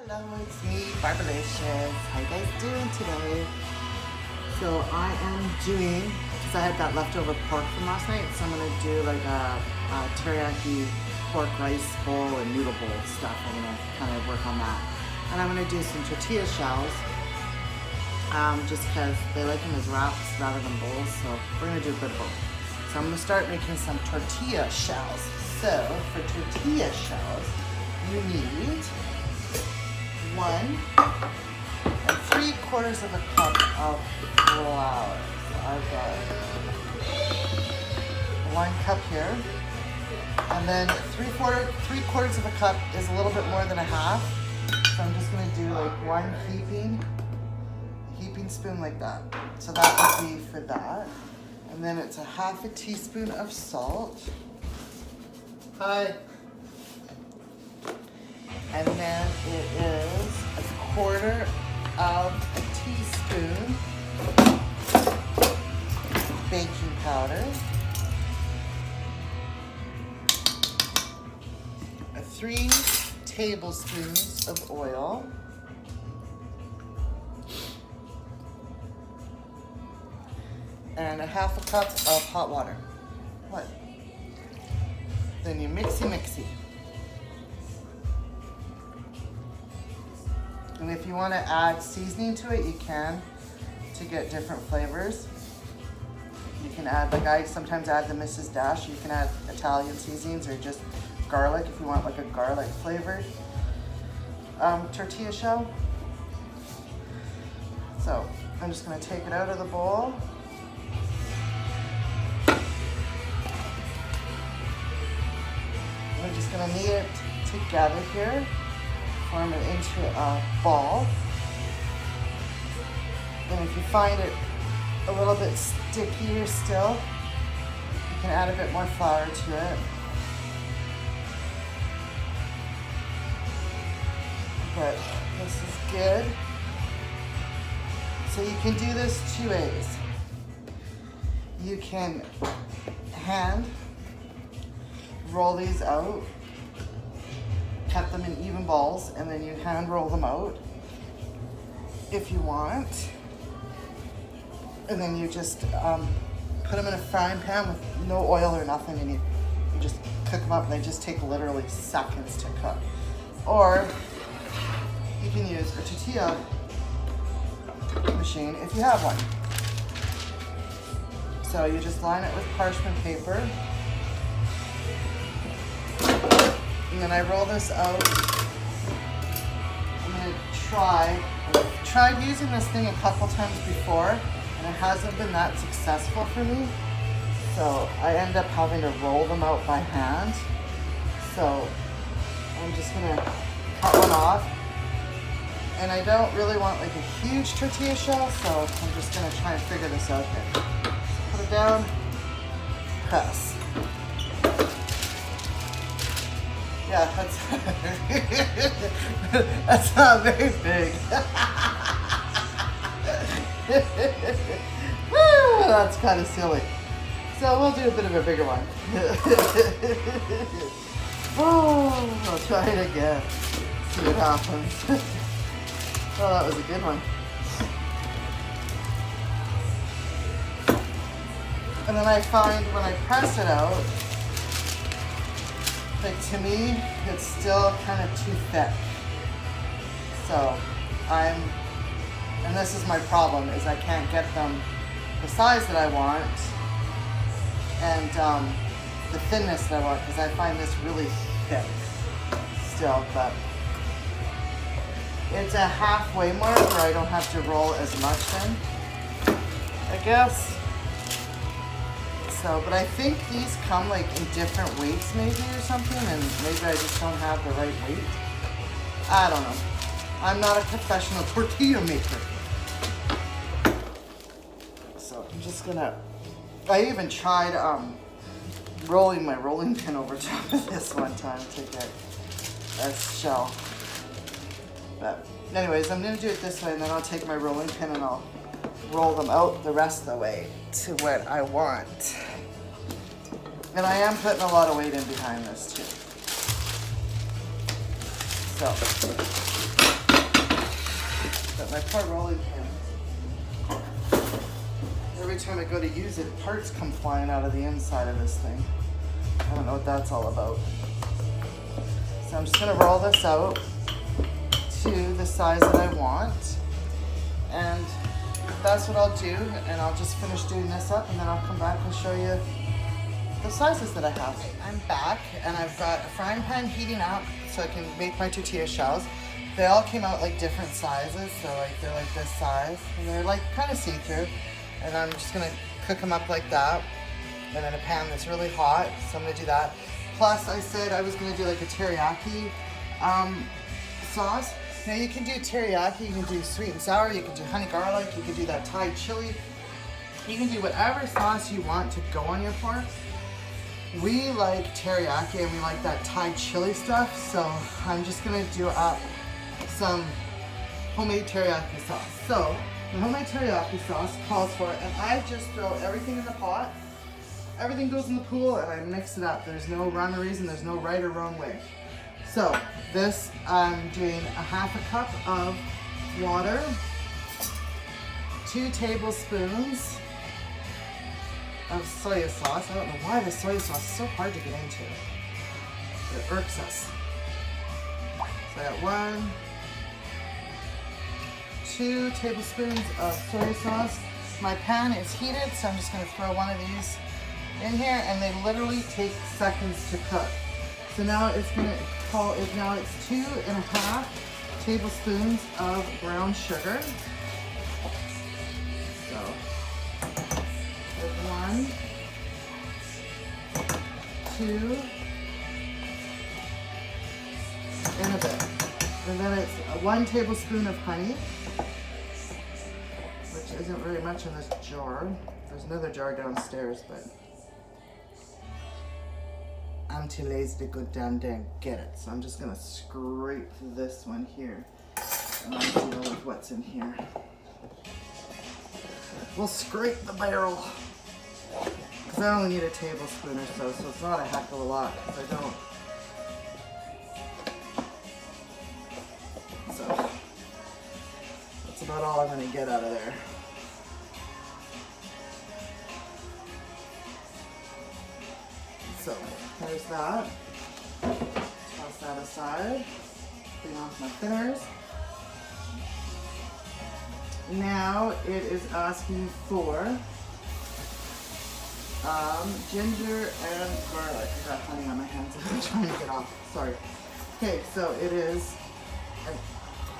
Hello, it's me, Barbalicious. How you guys doing today? So I am doing, because I had that leftover pork from last night, so I'm going to do like a teriyaki pork rice bowl and noodle bowl stuff. I'm going to kind of work on that. And I'm going to do some tortilla shells, just because they like them as wraps rather than bowls, so we're going to do a bit of both. So I'm going to start making some tortilla shells. So for tortilla shells, you need 1 3/4 of a cup of flour. So I've got 1 cup here, and then 3/4 of a cup is a little bit more than a half. So I'm just going to do like 1 heaping spoon like that. So that would be for that. And then it's a 1/2 teaspoon of salt. Hi. And then it is 1/4 of a teaspoon baking powder, 3 tablespoons of oil, and 1/2 cup of hot water. What? Then you mixy. And if you want to add seasoning to it, you can, to get different flavors. You can add, like I sometimes add the Mrs. Dash. You can add Italian seasonings or just garlic if you want like a garlic flavored tortilla shell. So I'm just going to take it out of the bowl. We're just going to knead it together here. Form it into a ball. And if you find it a little bit stickier still, you can add a bit more flour to it. But this is good. So you can do this 2 ways. You can hand roll these out, cut them in even balls, and then you hand roll them out if you want. And then you just put them in a frying pan with no oil or nothing, and you just cook them up, and they just take literally seconds to cook. Or you can use a tortilla machine if you have one. So you just line it with parchment paper. And then I roll this out. I'm gonna I've tried using this thing a couple times before, and it hasn't been that successful for me. So I end up having to roll them out by hand. So I'm just gonna cut one off. And I don't really want like a huge tortilla shell, so I'm just gonna try and figure this out here. So put it down, press. Yeah, that's not very big. Woo, that's kind of silly. So we'll do a bit of a bigger one. Oh, I'll try it again. See what happens. Oh, that was a good one. And then I find when I press it out, like to me, it's still kind of too thick. So and this is my problem, is I can't get them the size that I want and the thinness that I want, because I find this really thick still, but it's a halfway mark where I don't have to roll as much in, I guess. So, but I think these come like in different weights maybe or something, and maybe I just don't have the right weight. I don't know. I'm not a professional tortilla maker. So I'm just gonna, I even tried rolling my rolling pin over top of this one time to get a shell. But anyways, I'm gonna do it this way, and then I'll take my rolling pin and I'll roll them out the rest of the way to what I want. And I am putting a lot of weight in behind this too. So But my part rolling pin, every time I go to use it, parts come flying out of the inside of this thing. I don't know what that's all about. So I'm just gonna roll this out to the size that I want. And that's what I'll do. And I'll just finish doing this up and then I'll come back and show you the sizes that I have. I'm back and I've got a frying pan heating up so I can make my tortilla shells. They all came out like different sizes, so like they're like this size and they're like kind of see-through. And I'm just gonna cook them up like that and in a pan that's really hot, so I'm gonna do that. Plus I said I was gonna do like a teriyaki sauce. Now you can do teriyaki, you can do sweet and sour, you can do honey garlic, you can do that Thai chili. You can do whatever sauce you want to go on your pork. We like teriyaki and we like that Thai chili stuff, so I'm just gonna do up some homemade teriyaki sauce. So the homemade teriyaki sauce calls for it, and I just throw everything in the pot. Everything goes in the pool and I mix it up. There's no rhyme or reason, there's no right or wrong way. So this, I'm doing a half a cup of water, 2 tablespoons of soy sauce. I don't know why the soy sauce is so hard to get into. It irks us. So I got 2 tablespoons of soy sauce. My pan is heated, so I'm just gonna throw one of these in here, and they literally take seconds to cook. So now it's gonna call it, now it's 2.5 tablespoons of brown sugar. So, there's 1, 2, and a bit. And then it's 1 tablespoon of honey, which isn't very much in this jar. There's another jar downstairs, but I'm too lazy to go down there and get it. So I'm just gonna scrape this one here and I'll deal with what's in here. We'll scrape the barrel because I only need a tablespoon or so, so it's not a heck of a lot because I don't. So that's about all I'm gonna get out of there. So there's that. Toss that aside. Clean off my thinners. Now it is asking for ginger and garlic. I got honey on my hands. I'm trying to get off. Sorry. Okay, so it is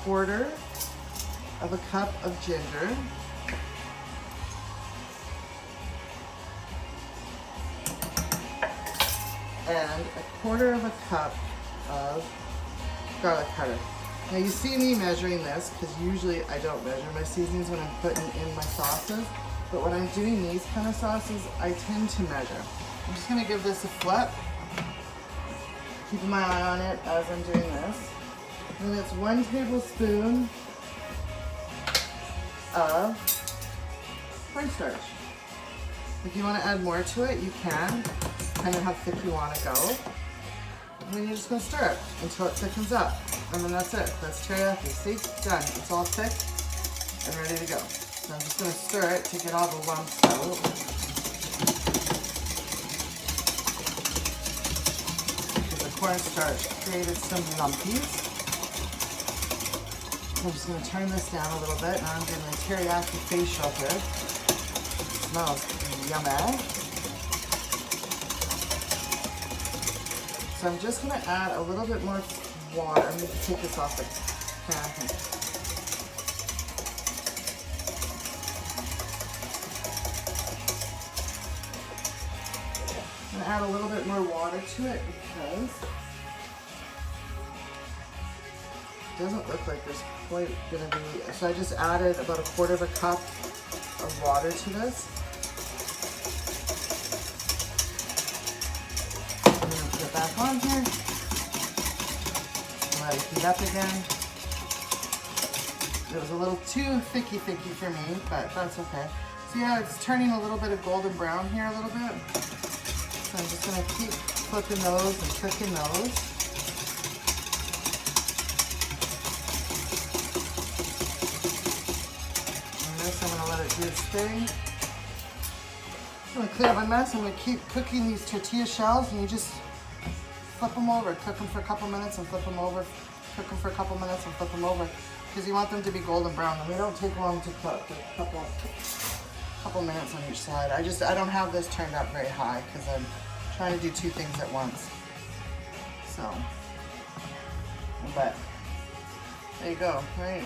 1/4 of a cup of ginger. And 1/4 of a cup of garlic powder. Now you see me measuring this because usually I don't measure my seasonings when I'm putting in my sauces, but when I'm doing these kind of sauces, I tend to measure. I'm just gonna give this a flip, keeping my eye on it as I'm doing this. And it's 1 tablespoon of cornstarch. If you want to add more to it, you can, depending on how thick you want to go. And then you're just going to stir it until it thickens up. And then that's it. That's teriyaki. See? Done. It's all thick and ready to go. So I'm just going to stir it to get all the lumps out. Because the cornstarch created some lumpies. I'm just going to turn this down a little bit. Now I'm getting a teriyaki facial here. It smells yummy. So I'm just going to add a little bit more water. I'm going to take this off the pan. I'm going to add a little bit more water to it because it doesn't look like there's quite going to be. So I just added about 1/4 of a cup of water to this. I'm going to put it back on here. Let it heat up again. It was a little too thicky for me, but that's okay. So yeah, it's turning a little bit of golden brown here a little bit. So I'm just going to keep flipping those and cooking those. And this, I'm gonna let it do its thing. I'm gonna clean up my mess. I'm gonna keep cooking these tortilla shells, and you just flip them over, cook them for a couple minutes and flip them over, cook them for a couple minutes and flip them over, because you want them to be golden brown, and they don't take long to cook, a couple minutes on each side. I don't have this turned up very high because I'm trying to do two things at once. So, but there you go, right?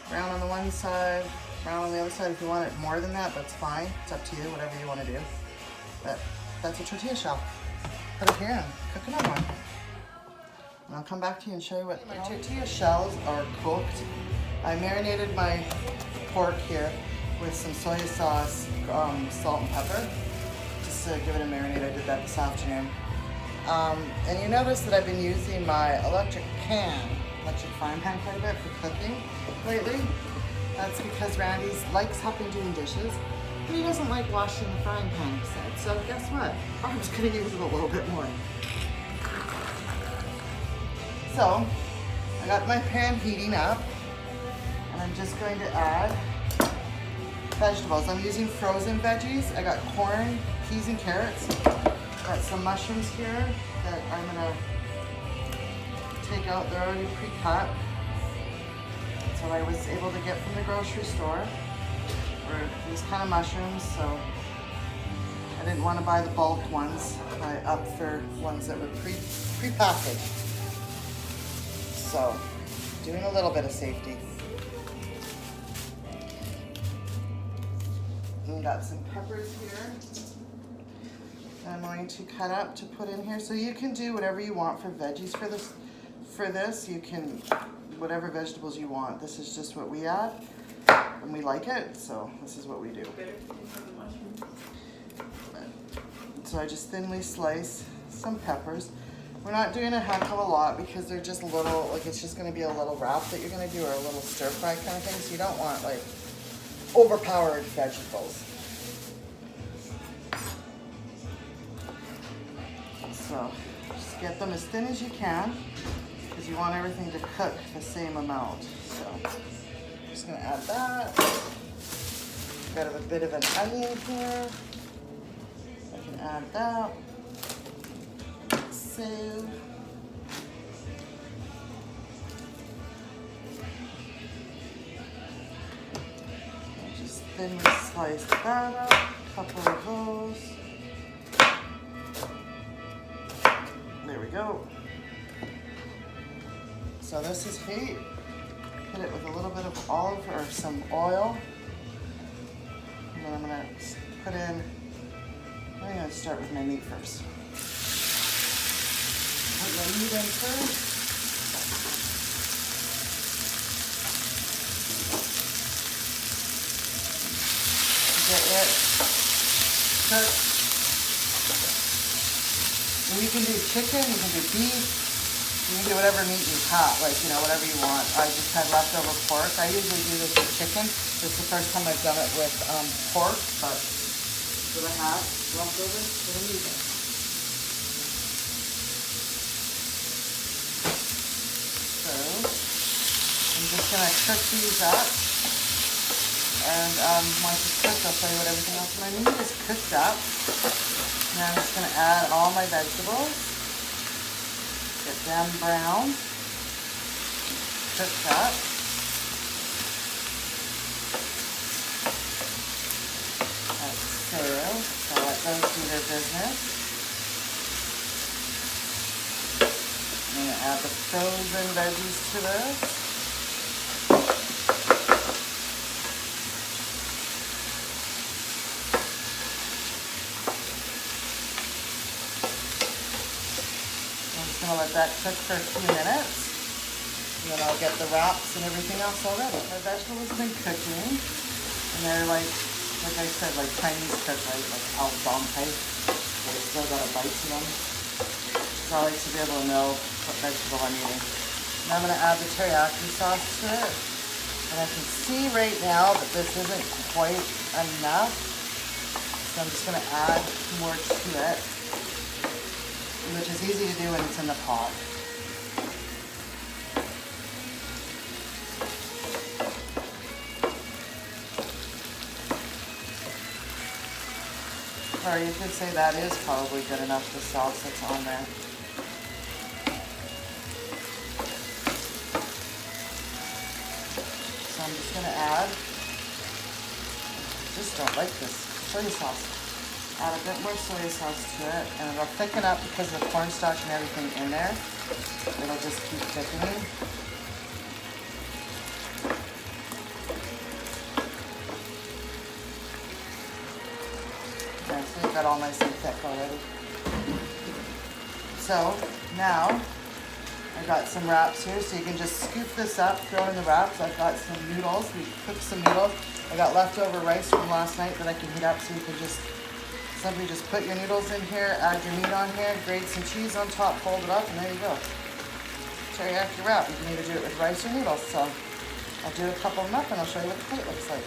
Brown on the one side, brown on the other side. If you want it more than that, that's fine. It's up to you, whatever you want to do. But that's a tortilla shell. Put it here and cook another one. And I'll come back to you and show you what. My tortilla shells are cooked. I marinated my pork here with some soy sauce, salt and pepper, just to give it a marinade. I did that this afternoon. And you notice that I've been using my electric frying pan quite a bit for cooking lately. That's because Randy likes helping doing dishes, but he doesn't like washing the frying pan, he said. So guess what? I'm just gonna use it a little bit more. So, I got my pan heating up, and I'm just going to add vegetables. I'm using frozen veggies. I got corn, peas, and carrots. Got some mushrooms here that I'm gonna take out. They're already pre-cut. That's what I was able to get from the grocery store. Or these kind of mushrooms, so I didn't want to buy the bulk ones. I opted for ones that were pre-packaged. So, doing a little bit of safety. And got some peppers here. I'm going to cut up to put in here. So you can do whatever you want for veggies for this. For this, you can, whatever vegetables you want. This is just what we add, and we like it, so this is what we do. So I just thinly slice some peppers. We're not doing a heck of a lot because they're just little, like it's just gonna be a little wrap that you're gonna do, or a little stir fry kind of thing, so you don't want like overpowered vegetables. So just get them as thin as you can because you want everything to cook the same amount. So I'm just gonna add that. Got a bit of an onion here. I can add that. So just thinly slice that up, a couple of those. There we go. So this is heat. Hit it with a little bit of olive or some oil. And then I'm gonna put in, I'm gonna start with my meat first. Put my meat in first. Get it cooked. And you can do chicken, you can do beef, you can do whatever meat you have, like, you know, whatever you want. I just had leftover pork. I usually do this with chicken. This is the first time I've done it with pork, but what I have leftover, what I'm using. So, I'm just gonna cook these up. And once it's cooked, I'll show you what everything else. My meat is cooked up. Now I'm just gonna add all my vegetables. Get them brown. Cooked up. That's so let those do their business. I'm gonna add the frozen veggies to this. I'm gonna let that cook for a few minutes, and then I'll get the wraps and everything else all ready. My vegetables have been cooking, and they're like I said, like Chinese cook, right? Like al dente. They still got a bite to them. So I like to be able to know what vegetable I'm eating. Now I'm gonna add the teriyaki sauce to it, and I can see right now that this isn't quite enough, so I'm just gonna add more to it, which is easy to do when it's in the pot. Or you could say that is probably good enough, the sauce that's on there. So I'm just going to add, I just don't like this, soy sauce. Add a bit more soy sauce to it, and it'll thicken up because of the cornstarch and everything in there. It'll just keep thickening. Okay, so you've got all nice and thick already. So now I got some wraps here, so you can just scoop this up, throw in the wraps. I've got some noodles. We cooked some noodles. I got leftover rice from last night that I can heat up, so you can just simply just put your noodles in here, add your meat on here, grate some cheese on top, fold it up, and there you go. Teriyaki wrap. You can either do it with rice or noodles. So I'll do a couple of them up and I'll show you what the plate looks like.